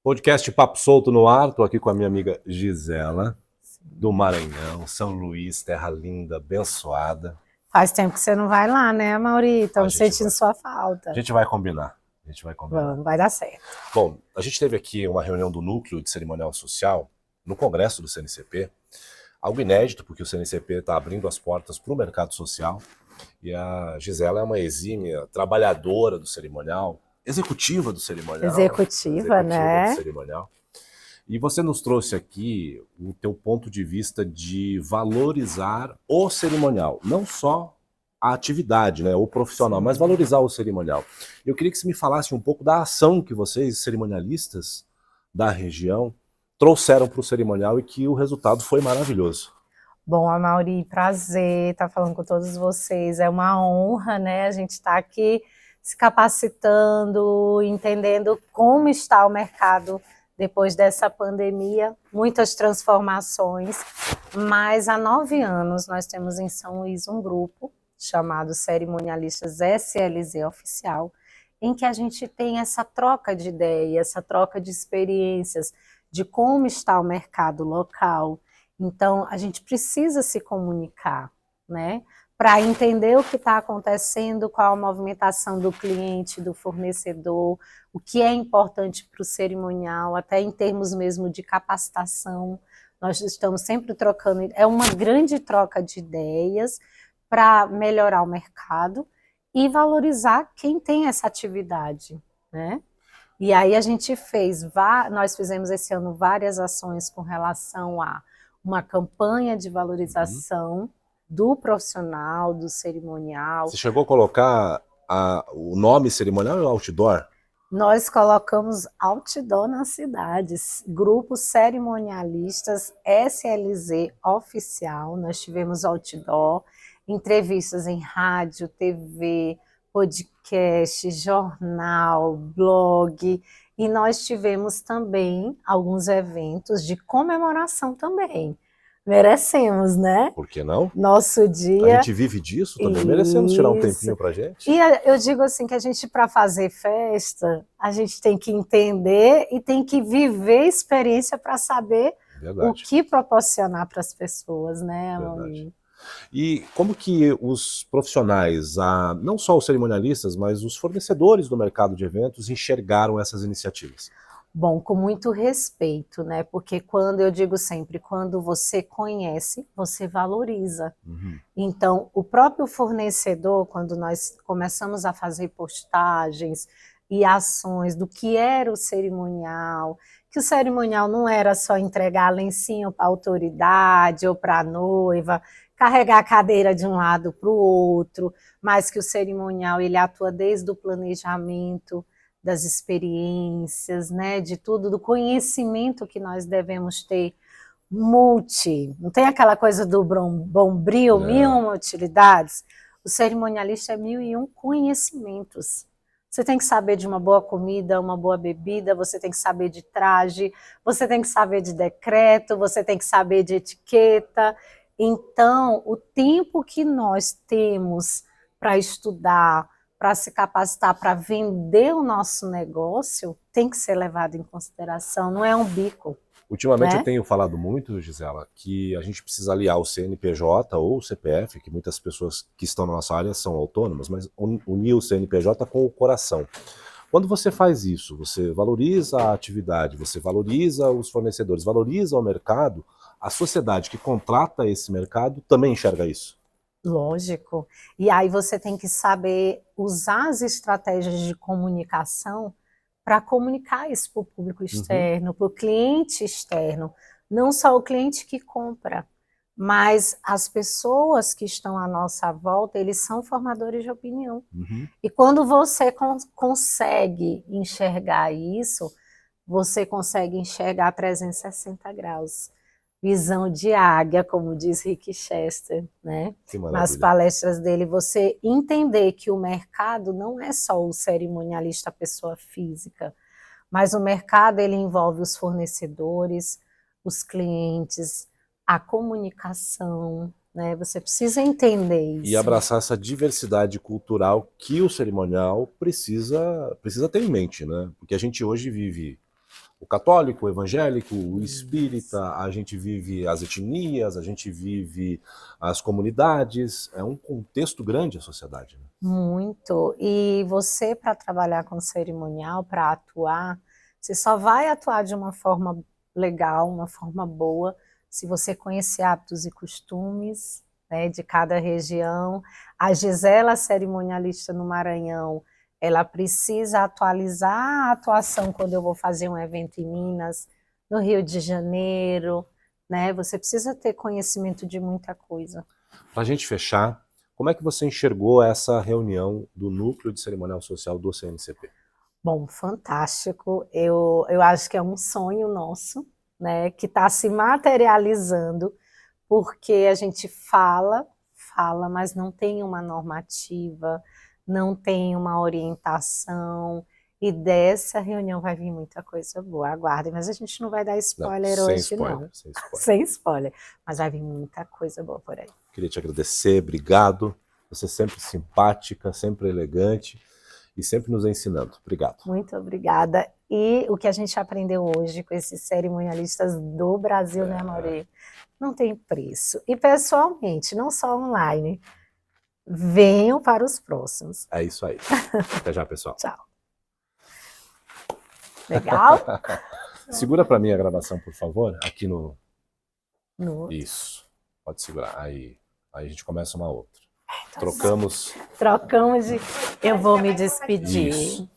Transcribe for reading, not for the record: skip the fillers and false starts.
Podcast Papo Solto no ar, tô aqui com a minha amiga Gisela, do Maranhão, São Luís, terra linda, abençoada. Faz tempo que você não vai lá, né, Mauri? Estamos sentindo vai. sua A falta. gente vai combinar, a gente vai combinar. Vamos, vai dar certo. Bom, a gente teve aqui uma reunião do Núcleo de Cerimonial Social, no Congresso do CNCP, algo inédito, porque o CNCP está abrindo as portas para o mercado social, e a Gisela é uma exímia trabalhadora do cerimonial, executiva do cerimonial. Executiva, né? Do cerimonial. E você nos trouxe aqui o teu ponto de vista de valorizar o cerimonial, não só a atividade, né, o profissional, mas valorizar o cerimonial. Eu queria que você me falasse um pouco da ação que vocês, cerimonialistas da região, trouxeram para o cerimonial e que o resultado foi maravilhoso. Bom, Mauri, prazer estar falando com todos vocês. É uma honra, né? A gente está aqui se capacitando, entendendo como está o mercado depois dessa pandemia, muitas transformações, mas há 9 anos nós temos em São Luís um grupo chamado Cerimonialistas SLZ Oficial, em que a gente tem essa troca de ideias, essa troca de experiências, de como está o mercado local. Então, a gente precisa se comunicar, né? Para entender o que está acontecendo, qual a movimentação do cliente, do fornecedor, o que é importante para o cerimonial, até em termos mesmo de capacitação. Nós estamos sempre trocando, é uma grande troca de ideias para melhorar o mercado e valorizar quem tem essa atividade, né? E aí a gente nós fizemos esse ano várias ações com relação a uma campanha de valorização do profissional, do cerimonial. Você chegou a colocar o nome cerimonial ou outdoor? Nós colocamos outdoor nas cidades, grupos cerimonialistas SLZ oficial, nós tivemos outdoor, entrevistas em rádio, TV, podcast, jornal, blog, e nós tivemos também alguns eventos de comemoração também. Merecemos, né? Por que não? Nosso dia. A gente vive disso também, merecemos tirar um tempinho pra gente. E eu digo assim que a gente, para fazer festa, a gente tem que entender e tem que viver a experiência para saber o que proporcionar para as pessoas, né, Mauri? E como que os profissionais, não só os cerimonialistas, mas os fornecedores do mercado de eventos enxergaram essas iniciativas? Bom, com muito respeito, né? Porque eu digo sempre, quando você conhece, você valoriza. Então, o próprio fornecedor, quando nós começamos a fazer postagens e ações do que era o cerimonial, que o cerimonial não era só entregar lencinho para a autoridade ou para a noiva, carregar a cadeira de um lado para o outro, mas que o cerimonial ele atua desde o planejamento, das experiências, né, de tudo, do conhecimento que nós devemos ter não tem aquela coisa do bombril, 1001 utilidades? O cerimonialista é 1001 conhecimentos. Você tem que saber de uma boa comida, uma boa bebida, você tem que saber de traje, você tem que saber de decreto, você tem que saber de etiqueta. Então, o tempo que nós temos para estudar, para se capacitar, para vender o nosso negócio, tem que ser levado em consideração, não é um bico. Ultimamente eu tenho falado muito, Gisela, que a gente precisa aliar o CNPJ ou o CPF, que muitas pessoas que estão na nossa área são autônomas, mas unir o CNPJ com o coração. Quando você faz isso, você valoriza a atividade, você valoriza os fornecedores, valoriza o mercado, a sociedade que contrata esse mercado também enxerga isso. Lógico. E aí você tem que saber usar as estratégias de comunicação para comunicar isso para o público externo, para o cliente externo. Não só o cliente que compra, mas as pessoas que estão à nossa volta, eles são formadores de opinião. E quando você consegue enxergar isso, você consegue enxergar 360 graus. Visão de águia, como diz Rick Chester, né? Nas palestras dele, você entender que o mercado não é só o cerimonialista, a pessoa física, mas o mercado ele envolve os fornecedores, os clientes, a comunicação, né? Você precisa entender isso. E abraçar essa diversidade cultural que o cerimonial precisa ter em mente, né? Porque a gente hoje vive o católico, o evangélico, o espírita, a gente vive as etnias, a gente vive as comunidades, é um contexto grande a sociedade, né? Muito. E você, para trabalhar com cerimonial, para atuar, você só vai atuar de uma forma legal, uma forma boa, se você conhecer hábitos e costumes, né, de cada região. A Gisela, cerimonialista no Maranhão, ela precisa atualizar a atuação quando eu vou fazer um evento em Minas, no Rio de Janeiro, né? Você precisa ter conhecimento de muita coisa. Para a gente fechar, como é que você enxergou essa reunião do Núcleo de Cerimonial Social do CNCP? Bom, fantástico. Eu acho que é um sonho nosso, né, que está se materializando, porque a gente fala, mas não tem uma normativa, não tem uma orientação, e dessa reunião vai vir muita coisa boa, aguardem, mas a gente não vai dar spoiler hoje, não. Sem spoiler. Sem spoiler, mas vai vir muita coisa boa por aí. Queria te agradecer, obrigado. Você sempre simpática, sempre elegante e sempre nos ensinando. Obrigado. Muito obrigada. E o que a gente aprendeu hoje com esses cerimonialistas do Brasil, né, Mauri? Não tem preço. E pessoalmente, não só online. Venham para os próximos. É isso aí. Até já, pessoal. Tchau. Legal? Segura para mim a gravação, por favor. Aqui no... No... Isso. Pode segurar. Aí a gente começa uma outra. Trocamos de... Eu vou me despedir. Isso.